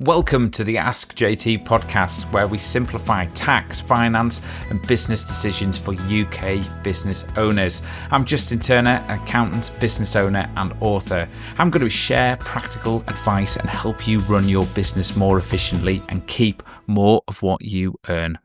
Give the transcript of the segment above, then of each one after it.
Welcome to the Ask JT podcast, where we simplify tax, finance, and business decisions for UK business owners. I'm Justin Turner, an accountant, business owner, and author. I'm going to share practical advice and help you run your business more efficiently and keep more of what you earn.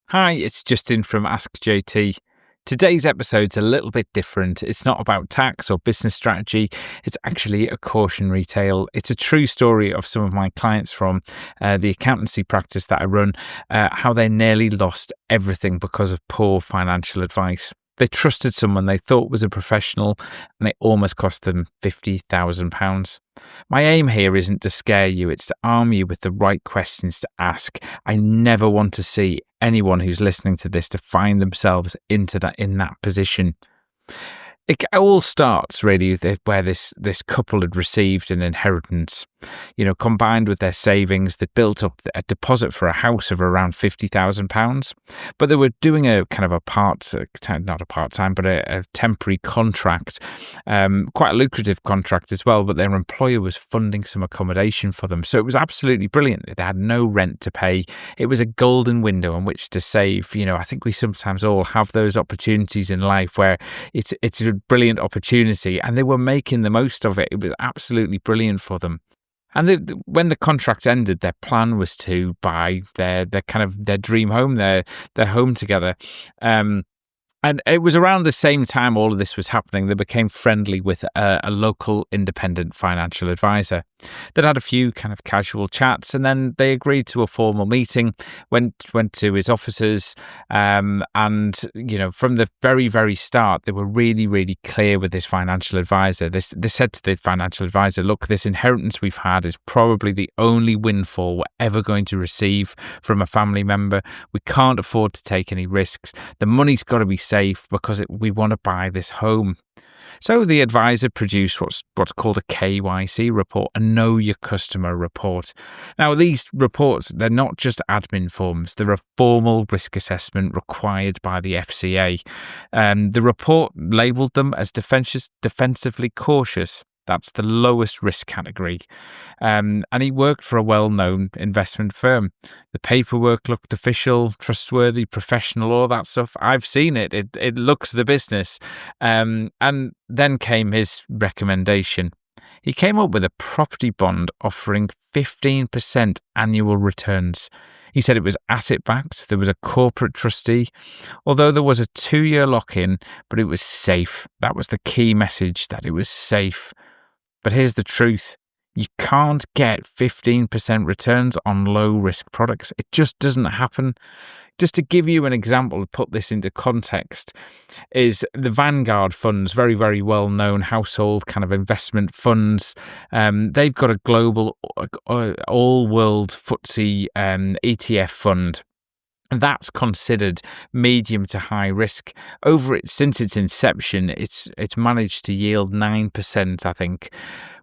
Hi, it's Justin from Ask JT. Today's episode's a little bit different. It's not about tax or business strategy. It's actually a cautionary tale. It's a true story of some of my clients from the accountancy practice that I run, how they nearly lost everything because of poor financial advice. They trusted someone they thought was a professional, and it almost cost them £50,000. My aim here isn't to scare you, it's to arm you with the right questions to ask. I never want to see anyone who's listening to this to find themselves in that position. It all starts really with where this couple had received an inheritance, combined with their savings that built up a deposit for a house of around £50,000. But they were doing a kind of a temporary contract, quite a lucrative contract as well. But their employer was funding some accommodation for them, so it was absolutely brilliant. They had no rent to pay. It was a golden window on which to save. I think we sometimes all have those opportunities in life where it's a brilliant opportunity, and they were making the most of it. It was absolutely brilliant for them. And when the contract ended, their plan was to buy their dream home, their home together. And it was around the same time all of this was happening, they became friendly with a local independent financial advisor. They'd had a few kind of casual chats, and then they agreed to a formal meeting, went to his offices, and from the very, very start, they were really, really clear with this financial advisor. They said to the financial advisor, look, this inheritance we've had is probably the only windfall we're ever going to receive from a family member. We can't afford to take any risks. The money's got to be safe because we want to buy this home. So the advisor produced what's called a KYC report, a Know Your Customer report. Now, these reports, they're not just admin forms. They're a formal risk assessment required by the FCA. The report labelled them as defensively cautious. That's the lowest risk category. And he worked for a well-known investment firm. The paperwork looked official, trustworthy, professional, all that stuff. I've seen it. It looks the business. And then came his recommendation. He came up with a property bond offering 15% annual returns. He said it was asset-backed, there was a corporate trustee, although there was a 2-year lock-in, but it was safe. That was the key message, that it was safe. But here's the truth. You can't get 15% returns on low-risk products. It just doesn't happen. Just to give you an example, to put this into context, is the Vanguard funds, very, very well-known household kind of investment funds. They've got a global, all-world FTSE ETF fund. And that's considered medium to high risk. Since its inception, it's managed to yield 9%, I think.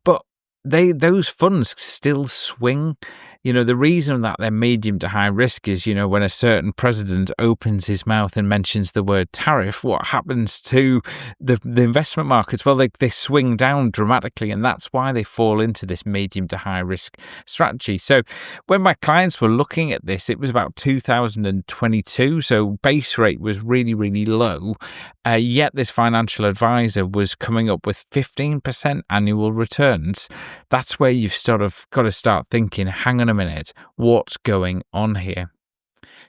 But those funds still swing. The reason that they're medium to high risk is, when a certain president opens his mouth and mentions the word tariff, what happens to the investment markets? Well, they swing down dramatically, and that's why they fall into this medium to high risk strategy. So when my clients were looking at this, it was about 2022. So base rate was really, really low. Yet this financial advisor was coming up with 15% annual returns. That's where you've sort of got to start thinking, hang on a minute, what's going on here?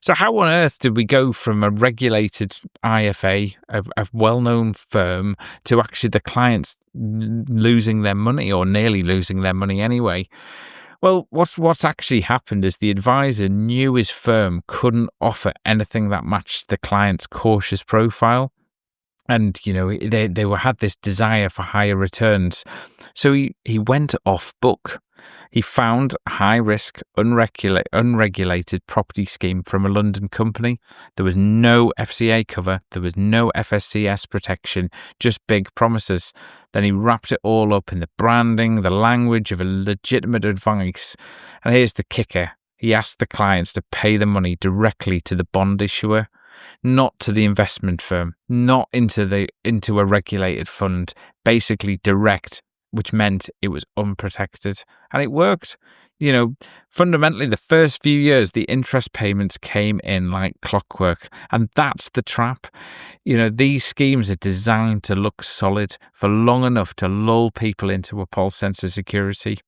So how on earth did we go from a regulated IFA, a well-known firm, to actually the clients losing their money, or nearly losing their money anyway? Well, what's actually happened is the advisor knew his firm couldn't offer anything that matched the client's cautious profile. And, they had this desire for higher returns. So he went off book. He found a high-risk, unregulated property scheme from a London company. There was no FCA cover. There was no FSCS protection, just big promises. Then he wrapped it all up in the branding, the language of a legitimate advice. And here's the kicker. He asked the clients to pay the money directly to the bond issuer, not to the investment firm, not into a regulated fund, basically direct, which meant it was unprotected. And it worked. You know, fundamentally, the first few years, the interest payments came in like clockwork. And that's the trap. These schemes are designed to look solid for long enough to lull people into a false sense of security.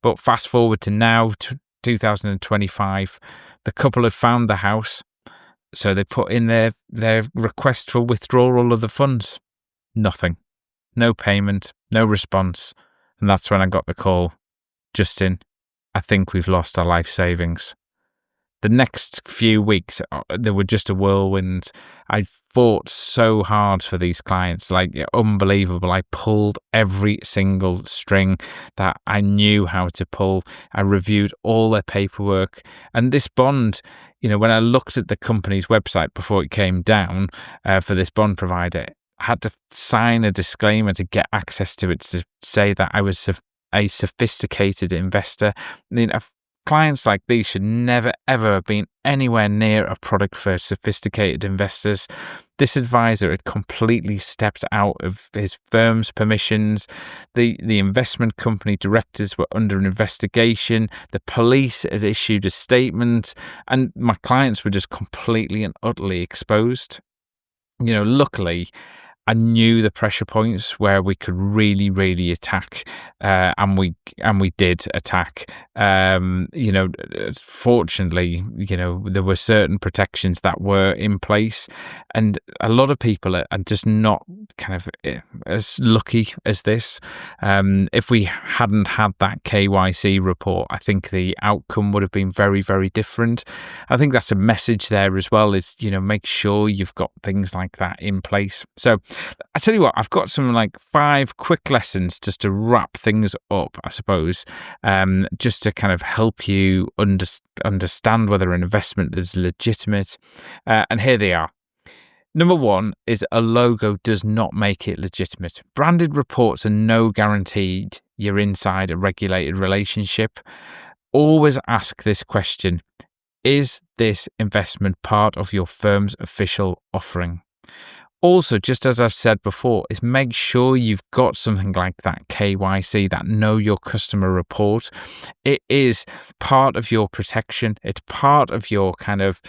But fast forward to now, 2025, the couple had found the house. So they put in their request for withdrawal of the funds. Nothing. No payment, no response. And that's when I got the call. Justin, I think we've lost our life savings. The next few weeks, they were just a whirlwind. I fought so hard for these clients, like unbelievable. I pulled every single string that I knew how to pull. I reviewed all their paperwork. And this bond, when I looked at the company's website before it came down for this bond provider, I had to sign a disclaimer to get access to it to say that I was a sophisticated investor. Clients like these should never, ever have been anywhere near a product for sophisticated investors. This advisor had completely stepped out of his firm's permissions. The investment company directors were under an investigation. The police had issued a statement, and my clients were just completely and utterly exposed. Luckily, I knew the pressure points where we could really, really attack, and we did attack. Fortunately, there were certain protections that were in place, and a lot of people are just not kind of as lucky as this. If we hadn't had that KYC report, I think the outcome would have been very, very different. I think that's a message there as well. Is make sure you've got things like that in place. So I tell you what, I've got some 5 quick lessons just to wrap things up, I suppose, just to kind of help you understand whether an investment is legitimate. And here they are. Number 1 is a logo does not make it legitimate. Branded reports are no guaranteed you're inside a regulated relationship. Always ask this question: is this investment part of your firm's official offering? Also, just as I've said before, is make sure you've got something like that KYC, that Know Your Customer report. It is part of your protection. It's part of your kind of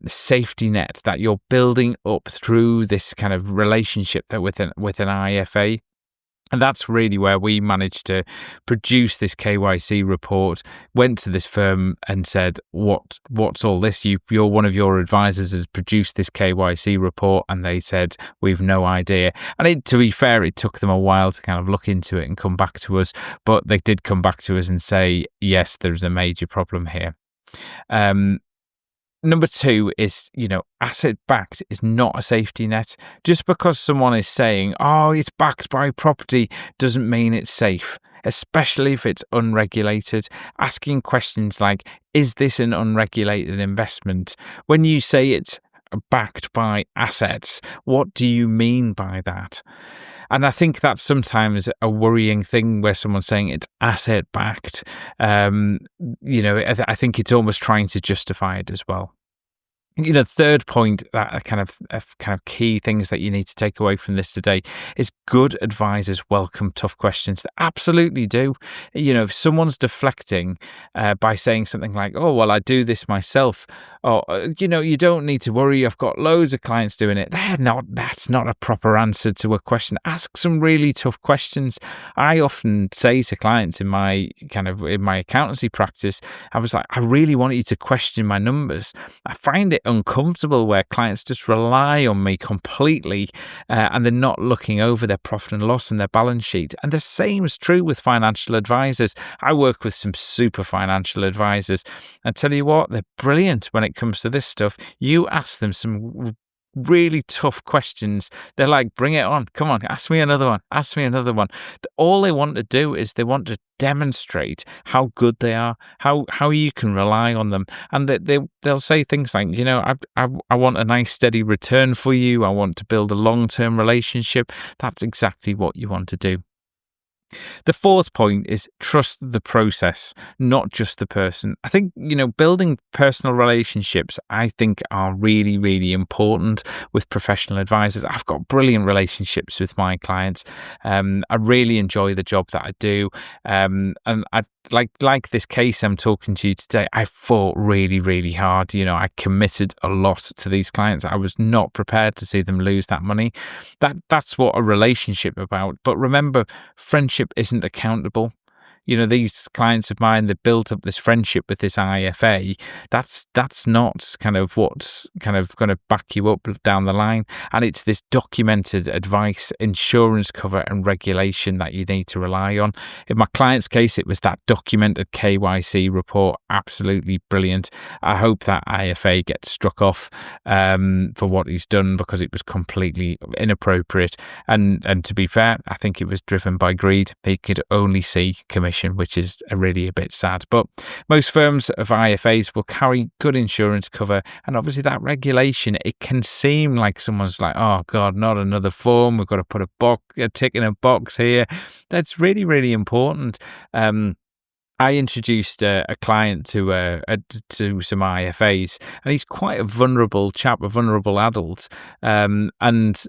safety net that you're building up through this kind of relationship that with an IFA. And that's really where we managed to produce this KYC report, went to this firm and said, what's all this? You're one of your advisors has produced this KYC report. And they said, we've no idea. And to be fair, it took them a while to kind of look into it and come back to us. But they did come back to us and say, yes, there's a major problem here. Number 2 is, asset-backed is not a safety net. Just because someone is saying, oh, it's backed by property, doesn't mean it's safe, especially if it's unregulated. Asking questions like, is this an unregulated investment? When you say it's backed by assets, what do you mean by that? And I think that's sometimes a worrying thing where someone's saying it's asset backed. I think it's almost trying to justify it as well. Third point, that kind of key things that you need to take away from this today is good advisors welcome tough questions. They absolutely do. If someone's deflecting by saying something like, oh, well, I do this myself, or, you don't need to worry, I've got loads of clients doing it. That's not a proper answer to a question. Ask some really tough questions. I often say to clients in my accountancy practice, I was like, I really want you to question my numbers. I find it uncomfortable where clients just rely on me completely and they're not looking over their profit and loss and their balance sheet. And the same is true with financial advisors. I work with some super financial advisors. I tell you what, they're brilliant when it comes to this stuff. You ask them some really tough questions, they're like, bring it on, come on, ask me another one. All they want to do is they want to demonstrate how good they are, how you can rely on them, and they'll say things like, I want a nice steady return for you, I want to build a long-term relationship. That's exactly what you want to do. The fourth point is trust the process, not just the person. I think, building personal relationships, I think, are really, really important with professional advisors. I've got brilliant relationships with my clients. I really enjoy the job that I do. And I like this case I'm talking to you today, I fought really, really hard. I committed a lot to these clients. I was not prepared to see them lose that money. That's what a relationship about. But remember, friendship isn't accountable. These clients of mine that built up this friendship with this IFA, that's not kind of what's kind of going to back you up down the line. And it's this documented advice, insurance cover and regulation that you need to rely on. In my client's case, it was that documented KYC report. Absolutely brilliant. I hope that IFA gets struck off for what he's done, because it was completely inappropriate. And to be fair, I think it was driven by greed. He could only see commission, which is really a bit sad. But most firms of IFAs will carry good insurance cover, and obviously that regulation, it can seem like someone's like, oh God, not another form, we've got to put a tick in a box here. That's really, really important. I introduced a client to some IFAs, and he's quite a vulnerable chap, a vulnerable adult. And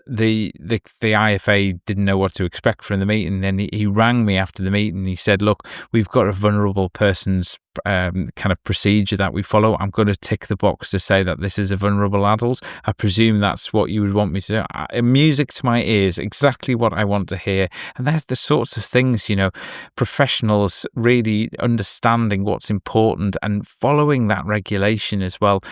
the IFA didn't know what to expect from the meeting. And he rang me after the meeting. He said, "Look, we've got a vulnerable person's kind of procedure that we follow. I'm going to tick the box to say that this is a vulnerable adult. I presume that's what you would want me to do." Music to my ears, exactly what I want to hear. And that's the sorts of things, professionals really understanding what's important and following that regulation as well.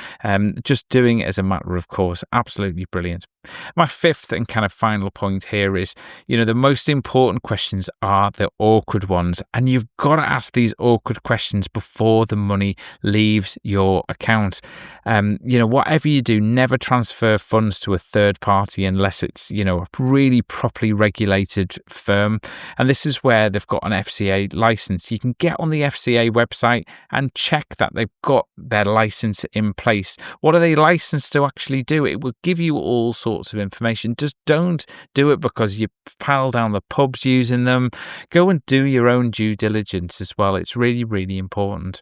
Just doing it as a matter of course. Absolutely brilliant. My fifth and kind of final point here is, the most important questions are the awkward ones, and you've got to ask these awkward questions before the money leaves your account. Whatever you do, never transfer funds to a third party unless it's, a really properly regulated firm. And this is where they've got an FCA license. You can get on the FCA website and check that they've got their license in place. What are they licensed to actually do? It will give you all sorts of information. Just don't do it because you pal down the pubs using them. Go and do your own due diligence as well. It's really, really important.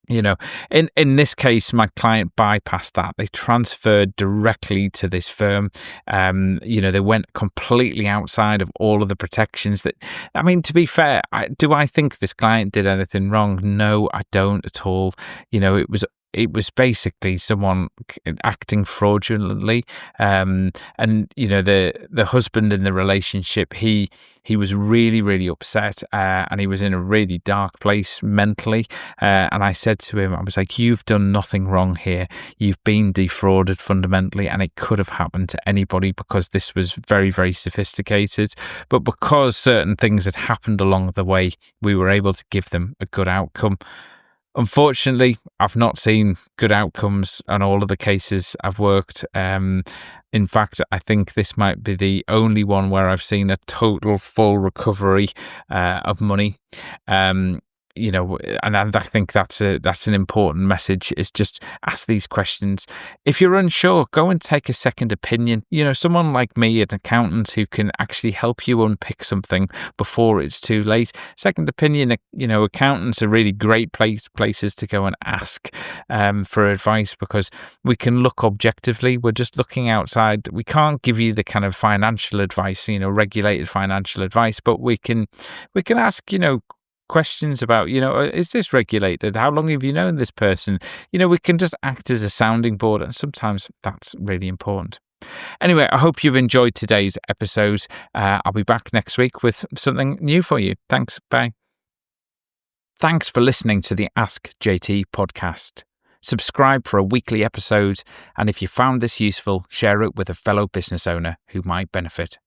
In this case, my client bypassed that. They transferred directly to this firm. They went completely outside of all of the protections to be fair, do I think this client did anything wrong? No, I don't at all. It was basically someone acting fraudulently. The husband in the relationship, he was really, really upset, and he was in a really dark place mentally. And I said to him, I was like, you've done nothing wrong here. You've been defrauded fundamentally, and it could have happened to anybody because this was very, very sophisticated. But because certain things had happened along the way, we were able to give them a good outcome. Unfortunately, I've not seen good outcomes on all of the cases I've worked. In fact, I think this might be the only one where I've seen a total full recovery of money. And I think that's an important message, is just ask these questions. If you're unsure, go and take a second opinion. Someone like me, an accountant who can actually help you unpick something before it's too late. Second opinion, accountants are really great places to go and ask for advice, because we can look objectively. We're just looking outside. We can't give you the kind of financial advice, regulated financial advice, but we can ask, questions about, is this regulated? How long have you known this person? We can just act as a sounding board, and sometimes that's really important. Anyway, I hope you've enjoyed today's episode. I'll be back next week with something new for you. Thanks. Bye. Thanks for listening to the Ask JT podcast. Subscribe for a weekly episode, and if you found this useful, share it with a fellow business owner who might benefit.